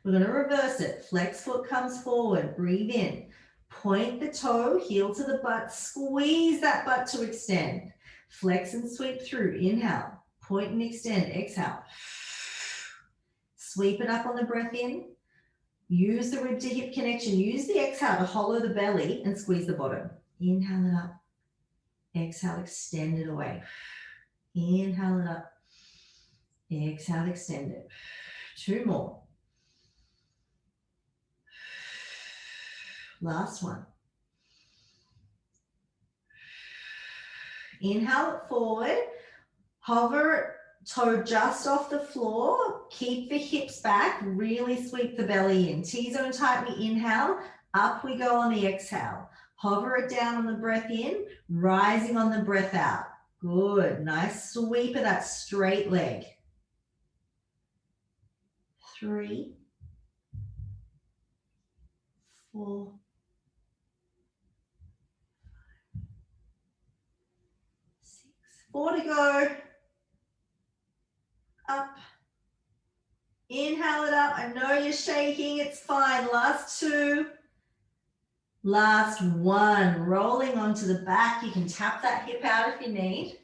We're going to reverse it. Flex foot comes forward. Breathe in. Point the toe, heel to the butt. Squeeze that butt to extend. Flex and sweep through. Inhale. Point and extend. Exhale. Sweep it up on the breath in. Use the rib to hip connection. Use the exhale to hollow the belly and squeeze the bottom. Inhale it up. Exhale, extend it away. Inhale it up. Exhale, extend it. 2 more. Last one. Inhale it forward. Hover toe just off the floor. Keep the hips back. Really sweep the belly in. T-zone tight, we inhale. Up we go on the exhale. Hover it down on the breath in. Rising on the breath out. Good. Nice sweep of that straight leg. 3, 4, 6. 4 to go. Up. Inhale it up. I know you're shaking. It's fine. Last 2. Last 1. Rolling onto the back. You can tap that hip out if you need.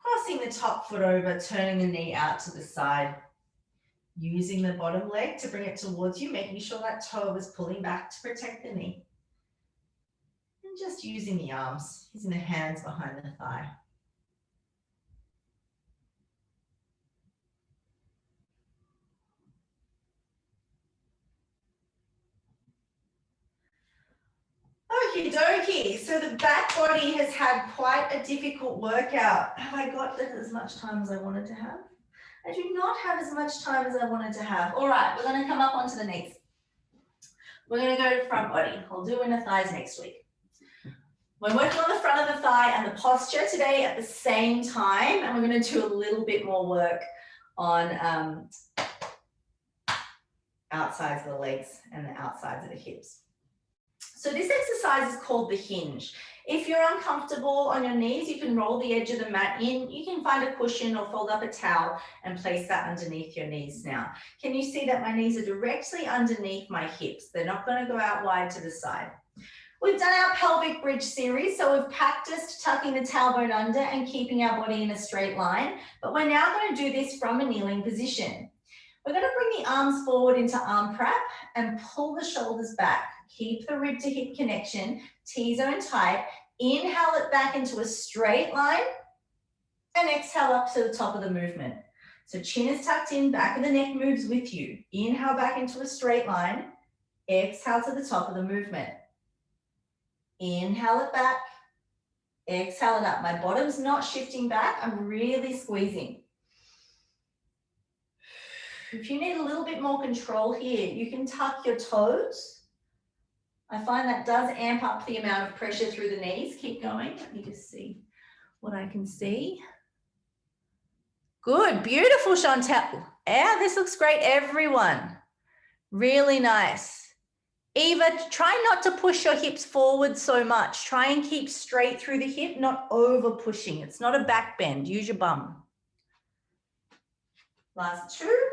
Crossing the top foot over, turning the knee out to the side. Using the bottom leg to bring it towards you, making sure that toe is pulling back to protect the knee. And just using the arms, using the hands behind the thigh. Okie dokie. So the back body has had quite a difficult workout. Have I got as much time as I wanted to have? I do not have as much time as I wanted to have. All right, we're going to come up onto the knees. We're going to go to front body. I'll do inner thighs next week. We're working on the front of the thigh and the posture today at the same time, and we're going to do a little bit more work on outsides of the legs and the outsides of the hips. So this exercise is called the hinge. If you're uncomfortable on your knees, you can roll the edge of the mat in. You can find a cushion or fold up a towel and place that underneath your knees now. Can you see that my knees are directly underneath my hips? They're not going to go out wide to the side. We've done our pelvic bridge series, so we've practiced tucking the tailbone under and keeping our body in a straight line, but we're now going to do this from a kneeling position. We're going to bring the arms forward into arm prep and pull the shoulders back. Keep the rib to hip connection, T-zone tight. Inhale it back into a straight line and exhale up to the top of the movement. So chin is tucked in, back of the neck moves with you. Inhale back into a straight line, exhale to the top of the movement. Inhale it back, exhale it up. My bottom's not shifting back, I'm really squeezing. If you need a little bit more control here, you can tuck your toes. I find that does amp up the amount of pressure through the knees. Keep going. Let me just see what I can see. Good, beautiful, Chantel. Yeah, this looks great, everyone. Really nice. Eva, try not to push your hips forward so much. Try and keep straight through the hip, not over pushing. It's not a back bend. Use your bum. Last two.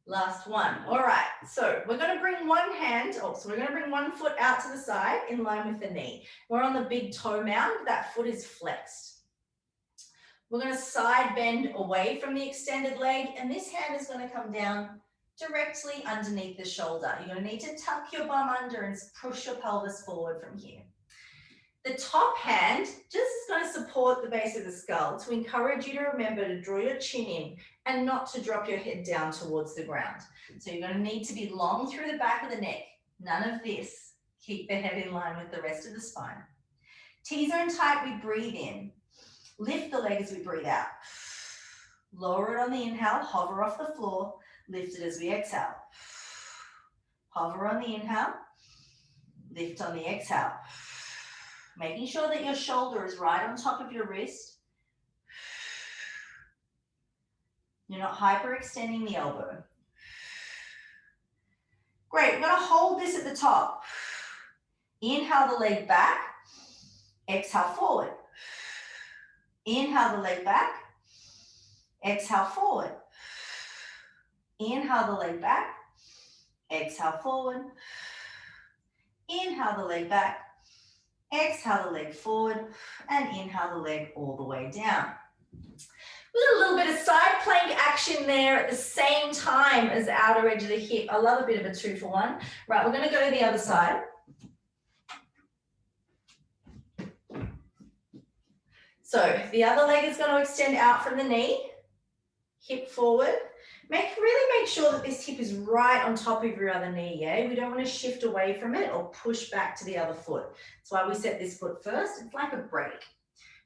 Last one. All right, so we're going to bring one hand, so we're going to bring one foot out to the side in line with the knee. We're on the big toe mound. That foot is flexed. We're going to side bend away from the extended leg, and this hand is going to come down directly underneath the shoulder. You're going to need to tuck your bum under and push your pelvis forward from here. The top hand just is going to support the base of the skull to encourage you to remember to draw your chin in and not to drop your head down towards the ground. So you're going to need to be long through the back of the neck. None of this. Keep the head in line with the rest of the spine. T-zone tight, we breathe in. Lift the leg as we breathe out. Lower it on the inhale, hover off the floor. Lift it as we exhale. Hover on the inhale. Lift on the exhale. Making sure that your shoulder is right on top of your wrist. You're not hyperextending the elbow. Great, we're going to hold this at the top. Inhale the leg back. Exhale forward. Inhale the leg back. Exhale forward. Inhale the leg back. Exhale forward. Inhale the leg back. Exhale the leg forward, and inhale the leg all the way down. With a little bit of side plank action there at the same time as the outer edge of the hip. I love a bit of a 2-for-1. Right, we're going to go to the other side. So the other leg is going to extend out from the knee, hip forward. Really make sure that this hip is right on top of your other knee, yeah? We don't want to shift away from it or push back to the other foot. That's why we set this foot first. It's like a break.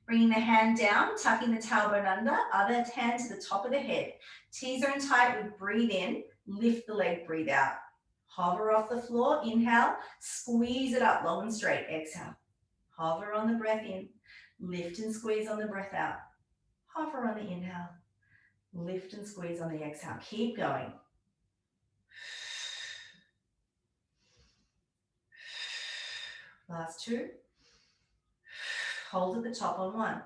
Bringing the hand down, tucking the tailbone under, other hand to the top of the head. T-zone tight, we breathe in, lift the leg, breathe out. Hover off the floor, inhale, squeeze it up, long and straight, exhale. Hover on the breath in, lift and squeeze on the breath out. Hover on the inhale. Lift and squeeze on the exhale. Keep going. Last two. Hold at the top on one.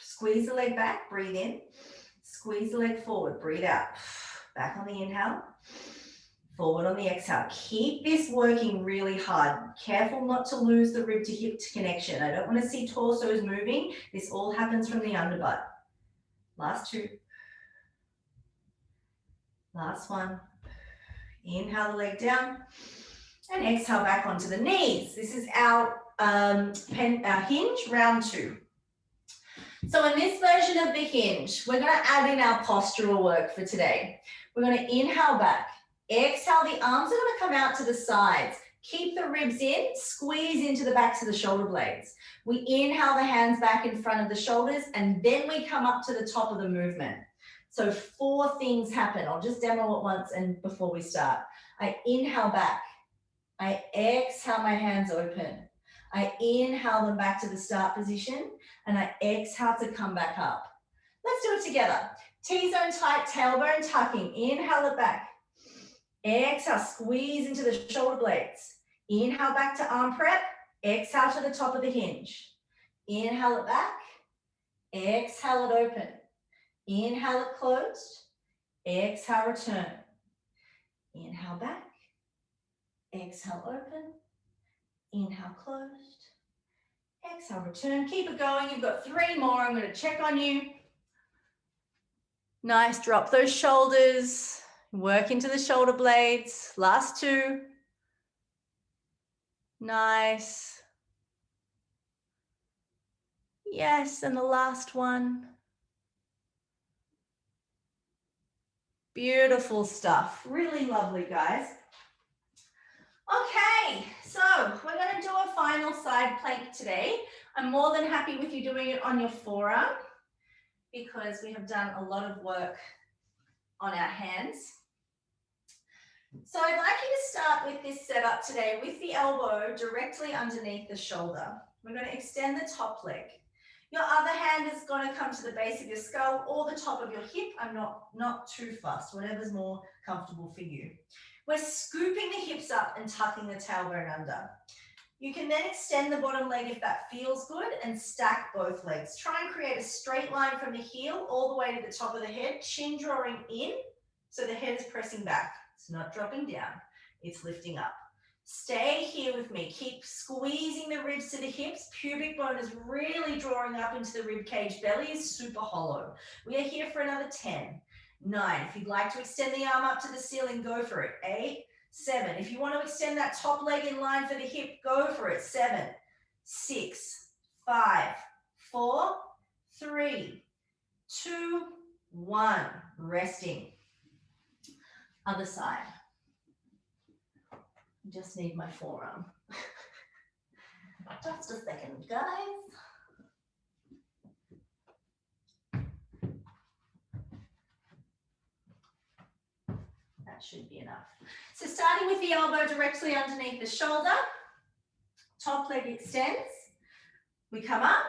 Squeeze the leg back, breathe in. Squeeze the leg forward, breathe out. Back on the inhale. Forward on the exhale. Keep this working really hard. Careful not to lose the rib to hip connection. I don't want to see torsos moving. This all happens from the underbutt. Last two. Last one. Inhale the leg down and exhale back onto the knees. This is our hinge, round 2. So in this version of the hinge, we're going to add in our postural work for today. We're going to inhale back. Exhale, the arms are going to come out to the sides. Keep the ribs in, squeeze into the backs of the shoulder blades. We inhale the hands back in front of the shoulders, and then we come up to the top of the movement. So 4 things happen. I'll just demo it once and before we start. I inhale back. I exhale my hands open. I inhale them back to the start position, and I exhale to come back up. Let's do it together. T-zone tight, tailbone tucking. Inhale it back. Exhale, squeeze into the shoulder blades. Inhale back to arm prep. Exhale to the top of the hinge. Inhale it back. Exhale it open. Inhale it closed. Exhale, return. Inhale back. Exhale, open. Inhale, closed. Exhale, return. Keep it going. You've got 3 more. I'm going to check on you. Nice. Drop those shoulders. Work into the shoulder blades. Last 2. Nice. Yes, and the last one. Beautiful stuff. Really lovely, guys. Okay, so we're going to do a final side plank today. I'm more than happy with you doing it on your forearm. because we have done a lot of work on our hands. So I'd like you to start with this setup today with the elbow directly underneath the shoulder. We're going to extend the top leg. Your other hand is going to come to the base of your skull or the top of your hip. I'm not too fussed, whatever's more comfortable for you. We're scooping the hips up and tucking the tailbone under. You can then extend the bottom leg if that feels good and stack both legs. Try and create a straight line from the heel all the way to the top of the head, chin drawing in, so the head is pressing back. It's not dropping down, it's lifting up. Stay here with me. Keep squeezing the ribs to the hips. Pubic bone is really drawing up into the rib cage. Belly is super hollow. We are here for another 10, 9. If you'd like to extend the arm up to the ceiling, go for it. 8, 7. If you want to extend that top leg in line for the hip, go for it. 7, 6, 5, 4, 3, 2, 1. Resting. Other side. Just need my forearm. Just a second, guys. That should be enough. So starting with the elbow directly underneath the shoulder, top leg extends, we come up,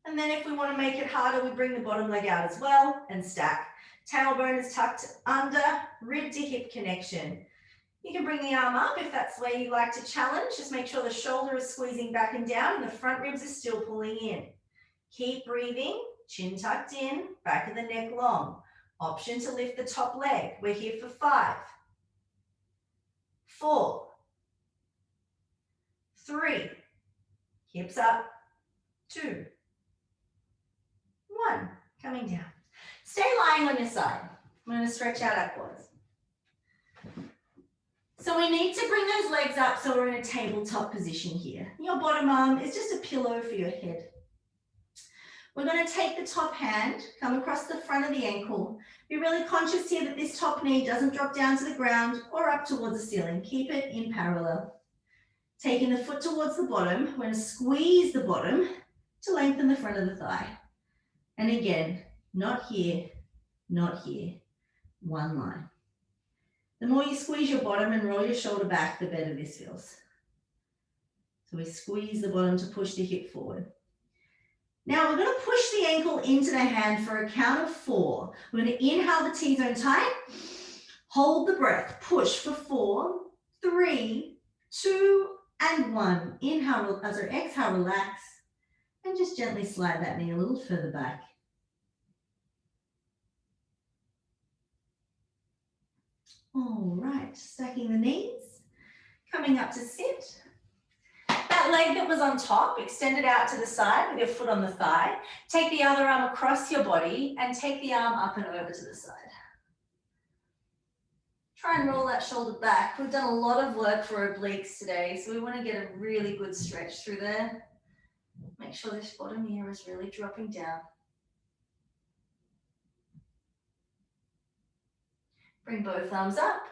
and then if we want to make it harder, we bring the bottom leg out as well and stack. Tailbone is tucked under, rib to hip connection. You can bring the arm up if that's where you like to challenge. Just make sure the shoulder is squeezing back and down and the front ribs are still pulling in. Keep breathing, chin tucked in, back of the neck long. Option to lift the top leg. We're here for 5, 4, 3, hips up, 2, 1, coming down. Stay lying on your side. I'm going to stretch out upwards. So we need to bring those legs up so we're in a tabletop position here. Your bottom arm is just a pillow for your head. We're going to take the top hand, come across the front of the ankle. Be really conscious here that this top knee doesn't drop down to the ground or up towards the ceiling. Keep it in parallel. Taking the foot towards the bottom, we're going to squeeze the bottom to lengthen the front of the thigh. And again, not here, not here. One line. The more you squeeze your bottom and roll your shoulder back, the better this feels. So we squeeze the bottom to push the hip forward. Now we're going to push the ankle into the hand for a count of 4. We're going to inhale the T-zone tight, hold the breath, push for 4, 3, 2, and 1. Inhale, exhale, relax, and just gently slide that knee a little further back. All right, stacking the knees, coming up to sit. That leg that was on top, extend it out to the side with your foot on the thigh. Take the other arm across your body and take the arm up and over to the side. Try and roll that shoulder back. We've done a lot of work for obliques today, so we want to get a really good stretch through there. Make sure this bottom ear is really dropping down. Bring both arms up,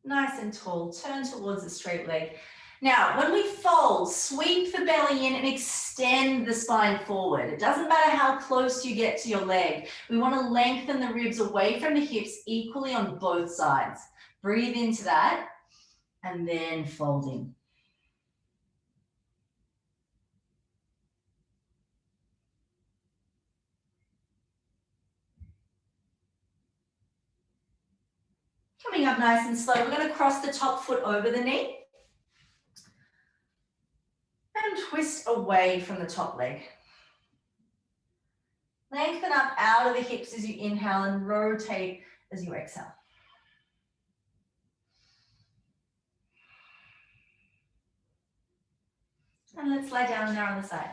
nice and tall, turn towards the straight leg. Now, when we fold, sweep the belly in and extend the spine forward. It doesn't matter how close you get to your leg. We want to lengthen the ribs away from the hips equally on both sides. Breathe into that and then folding. Coming up nice and slow, we're going to cross the top foot over the knee and twist away from the top leg. Lengthen up out of the hips as you inhale and rotate as you exhale. And let's lie down there on the side.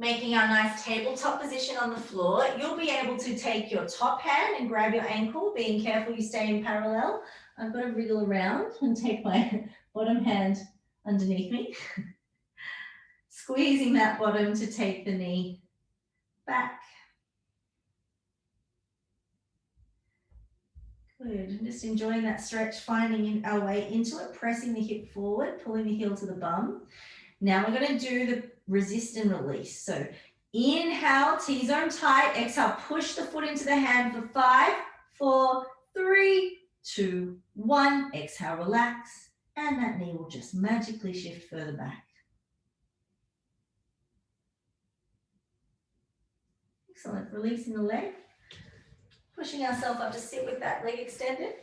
Making our nice tabletop position on the floor, you'll be able to take your top hand and grab your ankle, being careful you stay in parallel. I'm going to wriggle around and take my bottom hand underneath me. Squeezing that bottom to take the knee back. Good, and just enjoying that stretch, finding our way into it, pressing the hip forward, pulling the heel to the bum. Now we're going to do resist and release. So inhale, T-zone tight. Exhale, push the foot into the hand for 5, 4, 3, 2, 1. Exhale, relax. And that knee will just magically shift further back. Excellent. Releasing the leg. Pushing ourselves up to sit with that leg extended.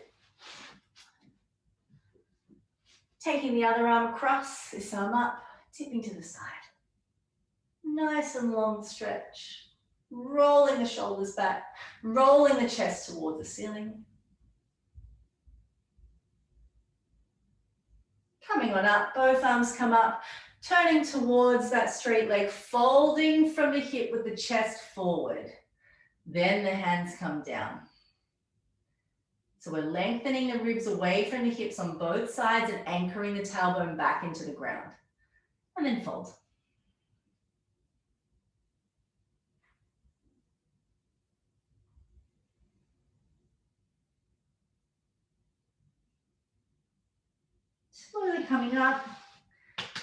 Taking the other arm across, this arm up, tipping to the side. Nice and long stretch. Rolling the shoulders back, rolling the chest towards the ceiling. Coming on up, both arms come up, turning towards that straight leg, folding from the hip with the chest forward. Then the hands come down. So we're lengthening the ribs away from the hips on both sides and anchoring the tailbone back into the ground. And then fold. Slowly coming up,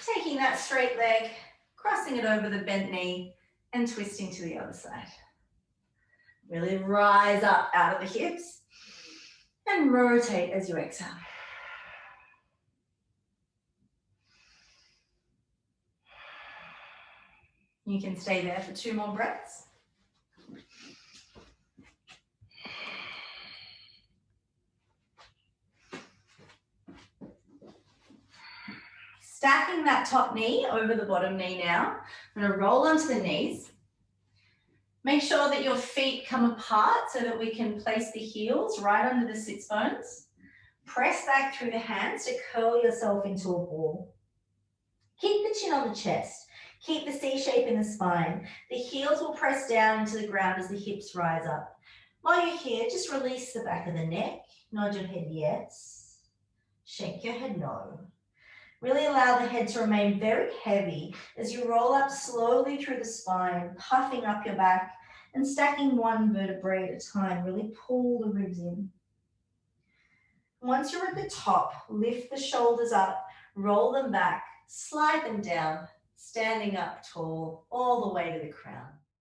taking that straight leg, crossing it over the bent knee and twisting to the other side. Really rise up out of the hips and rotate as you exhale. You can stay there for 2 more breaths. Stacking that top knee over the bottom knee now. I'm going to roll onto the knees. Make sure that your feet come apart so that we can place the heels right under the sits bones. Press back through the hands to curl yourself into a ball. Keep the chin on the chest. Keep the C shape in the spine. The heels will press down into the ground as the hips rise up. While you're here, just release the back of the neck. Nod your head yes. Shake your head no. Really allow the head to remain very heavy as you roll up slowly through the spine, puffing up your back and stacking one vertebrae at a time. Really pull the ribs in. Once you're at the top, lift the shoulders up, roll them back, slide them down, standing up tall all the way to the crown.